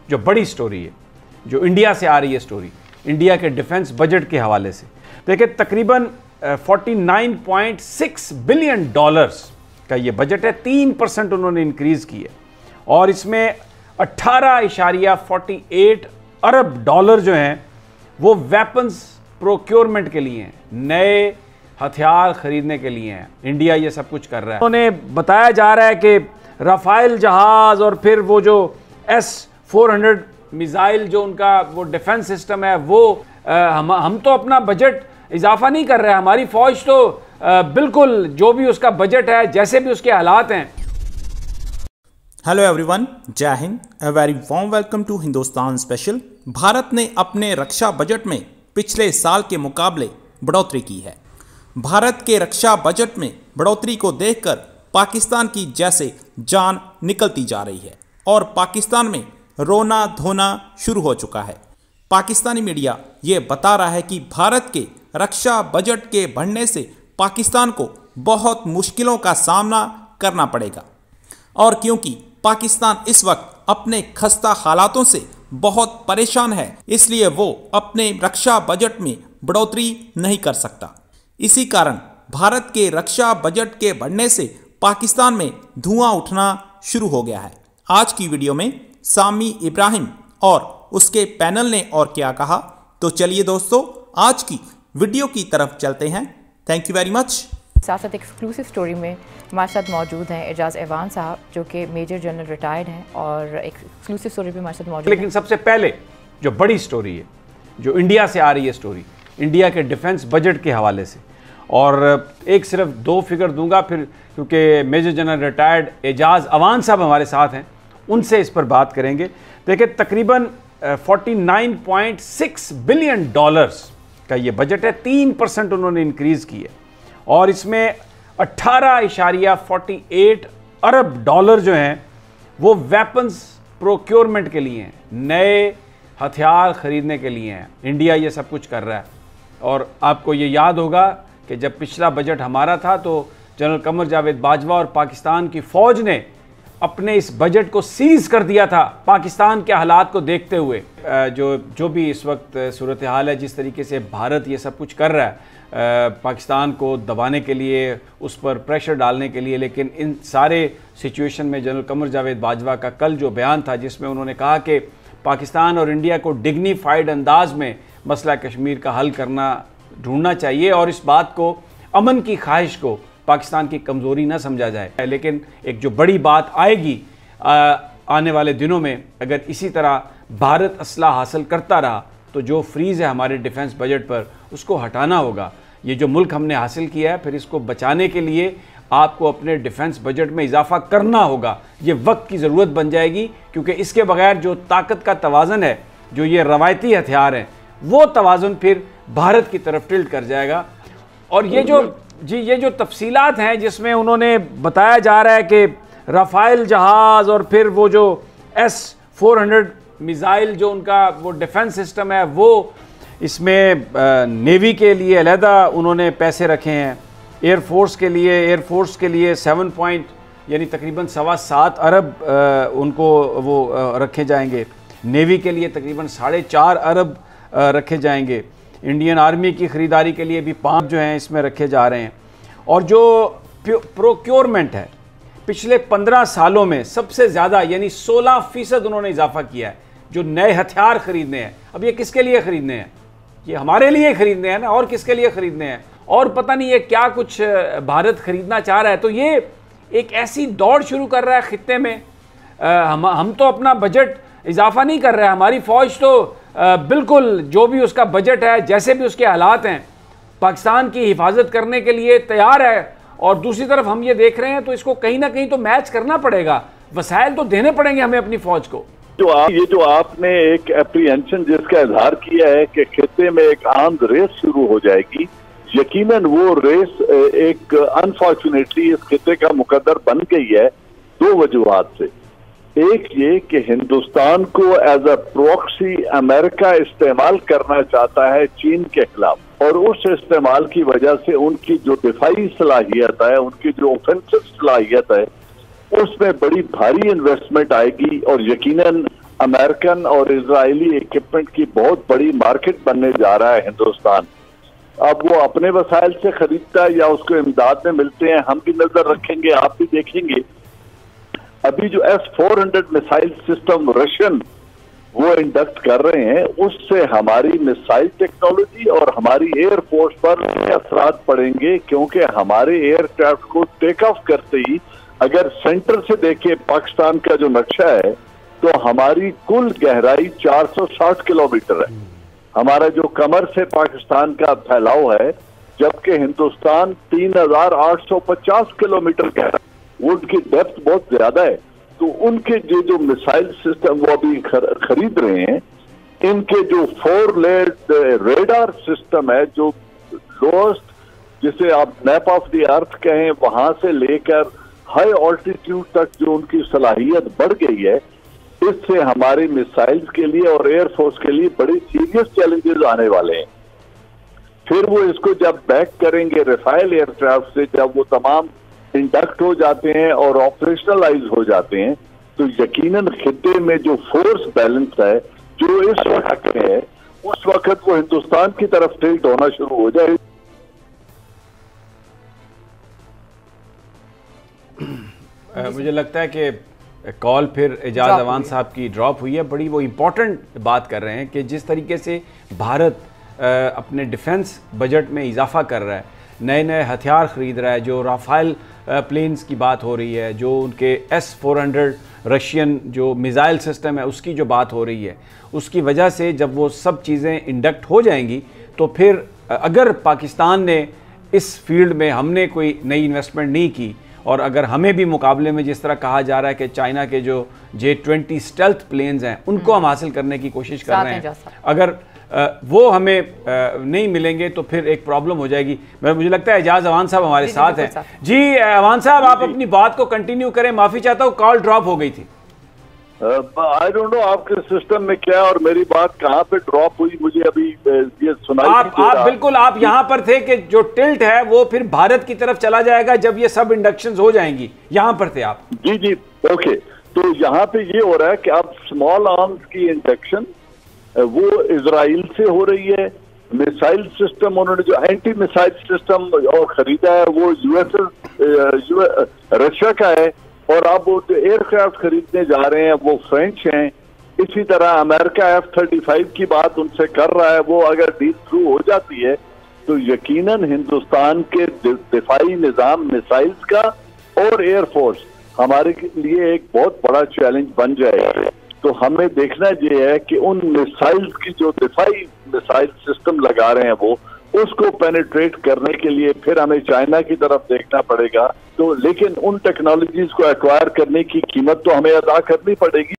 जो बड़ी स्टोरी है, जो इंडिया से आ रही है स्टोरी, इंडिया के डिफेंस बजट के हवाले से। देखिए, तकरीबन 49.6 बिलियन डॉलर्स का ये बजट है। 3% उन्होंने इंक्रीज की है और इसमें 18.48 अरब डॉलर जो हैं वो वेपन्स प्रोक्योरमेंट के लिए हैं, नए हथियार खरीदने के लिए हैं। इंडिया ये सब कुछ कर रहा है। उन्होंने बताया जा रहा है कि राफेल जहाज और फिर वो जो S-400 मिसाइल जो उनका वो डिफेंस सिस्टम है वो हम तो अपना बजट इजाफा नहीं कर रहे हैं, हमारी फौज तो बिल्कुल जो भी उसका बजट है, जैसे भी उसके हालात हैं। Hello everyone, Jai Hind, a very warm welcome to Hindustan special. Bharat ने अपने रक्षा बजट में पिछले साल के मुकाबले बढ़ोतरी की है। भारत के रक्षा बजट में बढ़ोतरी को देखकर पाकिस्तान की जैसे जान निकलती जा रही है और पाकिस्तान में रोना धोना शुरू हो चुका है। पाकिस्तानी मीडिया ये बता रहा है कि भारत के रक्षा बजट के बढ़ने से पाकिस्तान को बहुत मुश्किलों का सामना करना पड़ेगा और क्योंकि पाकिस्तान इस वक्त अपने खस्ता हालातों से बहुत परेशान है, इसलिए वो अपने रक्षा बजट में बढ़ोतरी नहीं कर सकता। इसी कारण भारत के रक्षा बजट के बढ़ने से पाकिस्तान में धुआं उठना शुरू हो गया है। आज की वीडियो में सामी इब्राहिम और उसके पैनल ने और क्या कहा, तो चलिए दोस्तों आज की वीडियो की तरफ चलते हैं। Thank you very much. साथ साथ एक्सक्लूसिव स्टोरी में हमारे साथ मौजूद हैं एजाज एवान साहब, जो कि मेजर जनरल रिटायर्ड हैं और एक्सक्लूसिव स्टोरी पे हमारे साथ मौजूद हैं। लेकिन सबसे पहले जो बड़ी स्टोरी है, जो इंडिया से आ रही है स्टोरी, इंडिया के डिफेंस बजट के हवाले से, और एक सिर्फ दो फिगर दूंगा फिर, क्योंकि major general retired Ejaz Awan साहब हमारे साथ हैं, उनसे इस पर बात करेंगे। देखिए, तकरीबन 49.6 बिलियन डॉलर्स का ये बजट है। 3% उन्होंने इंक्रीज की है और इसमें 18.48 अरब डॉलर जो हैं वो वेपन्स प्रोक्योरमेंट के लिए हैं, नए हथियार खरीदने के लिए हैं। इंडिया ये सब कुछ कर रहा है। और आपको ये याद होगा कि जब पिछला बजट हमारा था तो जनरल कमर जावेद बाजवा और पाकिस्तान की फ़ौज ने अपने इस बजट को सीज कर दिया था पाकिस्तान के हालात को देखते हुए। जो भी इस वक्त सूरत हाल है, जिस तरीके से भारत ये सब कुछ कर रहा है पाकिस्तान को दबाने के लिए, उस पर प्रेशर डालने के लिए, लेकिन इन सारे सिचुएशन में जनरल कमर जावेद बाजवा का कल जो बयान था जिसमें उन्होंने कहा कि पाकिस्तान और इंडिया को डिग्निफाइड अंदाज में मसला कश्मीर का हल करना ढूंढना चाहिए और इस बात को, अमन की ख्वाहिश को पाकिस्तान की कमज़ोरी ना समझा जाए। लेकिन एक जो बड़ी बात आएगी आने वाले दिनों में, अगर इसी तरह भारत असला हासिल करता रहा तो जो फ्रीज़ है हमारे डिफेंस बजट पर उसको हटाना होगा। ये जो मुल्क हमने हासिल किया है, फिर इसको बचाने के लिए आपको अपने डिफेंस बजट में इजाफा करना होगा। ये वक्त की ज़रूरत बन जाएगी, क्योंकि इसके बगैर जो ताकत का तवाज़न है, जो ये रवायती हथियार हैं, वो तवाज़ुन फिर भारत की तरफ टिल्ट कर जाएगा। और ये जो तफसीलात हैं जिसमें उन्होंने बताया जा रहा है कि राफेल जहाज़ और फिर वो जो S-400 मिसाइल जो उनका वो डिफेंस सिस्टम है, वो इसमें नेवी के लिए अलहदा उन्होंने पैसे रखे हैं, एयरफोर्स के लिए 7 यानी तकरीबन 7.25 अरब उनको वो रखे जाएंगे, नेवी के लिए तकरीबन 4.5 अरब रखे जाएंगे, इंडियन आर्मी की ख़रीदारी के लिए भी 5 जो हैं इसमें रखे जा रहे हैं। और जो प्रोक्योरमेंट है, पिछले 15 सालों में सबसे ज़्यादा यानी 16% उन्होंने इजाफा किया है जो नए हथियार खरीदने हैं। अब ये किसके लिए खरीदने हैं? ये हमारे लिए खरीदने हैं ना, और किसके लिए खरीदने हैं? और पता नहीं ये क्या कुछ भारत खरीदना चाह रहा है। तो ये एक ऐसी दौड़ शुरू कर रहा है खित्ते में। हम तो अपना बजट इजाफा नहीं कर रहे हैं, हमारी फ़ौज तो बिल्कुल जो भी उसका बजट है, जैसे भी उसके हालात हैं, पाकिस्तान की हिफाजत करने के लिए तैयार है। और दूसरी तरफ हम ये देख रहे हैं, तो इसको कहीं ना कहीं तो मैच करना पड़ेगा, वसाइल तो देने पड़ेंगे हमें अपनी फ़ौज को। जो आपने एक एप्रीहेंशन जिसका इजहार किया है कि खित्ते में एक आर्म्स रेस शुरू हो जाएगी, यकीनन वो रेस एक अनफॉर्चुनेटली इस खित्ते का मुकद्दर बन गई है 2 वजूहात से। एक ये कि हिंदुस्तान को एज अ प्रॉक्सी अमेरिका इस्तेमाल करना चाहता है चीन के खिलाफ, और उस इस्तेमाल की वजह से उनकी जो दिफाई सलाहियत है, उनकी जो ऑफेंसिव सलाहियत है, उसमें बड़ी भारी इन्वेस्टमेंट आएगी और यकीनन अमेरिकन और इजरायली इक्विपमेंट की बहुत बड़ी मार्केट बनने जा रहा है हिंदुस्तान। अब वो अपने वसाइल से खरीदता है या उसको इमदाद में मिलते हैं, हम भी नजर रखेंगे, आप भी देखेंगे। अभी जो S-400 मिसाइल सिस्टम रशियन वो इंडक्ट कर रहे हैं, उससे हमारी मिसाइल टेक्नोलॉजी और हमारी एयरफोर्स पर असरात पड़ेंगे, क्योंकि हमारे एयरक्राफ्ट को टेक ऑफ करते ही अगर सेंटर से देखें पाकिस्तान का जो नक्शा है तो हमारी कुल गहराई 460 किलोमीटर है। हमारा जो कमर से पाकिस्तान का फैलाव है, जबकि हिंदुस्तान 3850 किलोमीटर गहरा, उनकी डेप्थ बहुत ज्यादा है। तो उनके जो मिसाइल सिस्टम वो अभी खरीद रहे हैं, इनके जो 4 लेयर्ड रेडार सिस्टम है, जो लोएस्ट जिसे आप मैप ऑफ द अर्थ कहें, वहां से लेकर हाई ऑल्टीट्यूड तक जो उनकी सलाहियत बढ़ गई है, इससे हमारे मिसाइल्स के लिए और एयरफोर्स के लिए बड़े सीरियस चैलेंजेस आने वाले हैं। फिर वो इसको जब बैक करेंगे राफेल एयरक्राफ्ट से, जब वो तमाम इंडक्ट हो जाते हैं और ऑपरेशनलाइज हो जाते हैं, तो यकीनन खित्ते में जो फोर्स बैलेंस है जो इस वक्त में है, उस वक्त वो हिंदुस्तान की तरफ टिल्ट होना शुरू हो जाए। मुझे लगता है कि कॉल फिर एजाज अवान साहब की ड्रॉप हुई है। बड़ी वो इम्पोर्टेंट बात कर रहे हैं कि जिस तरीके से भारत अपने डिफेंस बजट में इजाफा कर रहा है, नए नए हथियार ख़रीद रहा है, जो राफेल प्लेन्स की बात हो रही है, जो उनके S-400 रशियन जो मिज़ाइल सिस्टम है उसकी जो बात हो रही है, उसकी वजह से जब वो सब चीज़ें इंडक्ट हो जाएंगी तो फिर अगर पाकिस्तान ने इस फील्ड में हमने कोई नई इन्वेस्टमेंट नहीं की, और अगर हमें भी मुकाबले में जिस तरह कहा जा रहा है कि चाइना के जो J-20 स्टेल्थ प्लेन्स हैं उनको हम हासिल करने की कोशिश कर रहे हैं, अगर वो हमें नहीं मिलेंगे तो फिर एक प्रॉब्लम हो जाएगी। मुझे लगता है एजाज अवान साहब हमारे साथ हैं। जी अवान साहब, आप अपनी बात को कंटिन्यू करें। माफ़ी चाहता हूँ, कॉल ड्रॉप हो गई थी। आई डोंट नो आपके सिस्टम में क्या और मेरी बात कहाँ पे ड्रॉप हुई, मुझे अभी ये सुनाई आप बिल्कुल आप यहाँ पर थे कि जो टिल्ट है वो फिर भारत की तरफ चला जाएगा जब ये सब इंडक्शंस हो जाएंगी, यहाँ पर थे आप। जी जी, ओके। तो यहाँ पे ये हो रहा है कि अब स्मॉल आर्म्स की इंडक्शन वो इजराइल से हो रही है। मिसाइल सिस्टम उन्होंने जो एंटी मिसाइल सिस्टम और खरीदा है वो रशिया का है, और अब वो एयरक्राफ्ट खरीदने जा रहे हैं वो फ्रेंच हैं। इसी तरह अमेरिका F-35 की बात उनसे कर रहा है, वो अगर डील थ्रू हो जाती है तो यकीनन हिंदुस्तान के दिफाई निजाम मिसाइल्स का और एयरफोर्स हमारे लिए एक बहुत बड़ा चैलेंज बन जाएगा। तो हमें देखना ये है कि उन मिसाइल्स की जो दिफाई मिसाइल सिस्टम लगा रहे हैं वो उसको पेनिट्रेट करने के लिए फिर हमें चाइना की तरफ देखना पड़ेगा। तो लेकिन उन टेक्नोलॉजीज को एक्वायर करने की कीमत तो हमें अदा करनी पड़ेगी।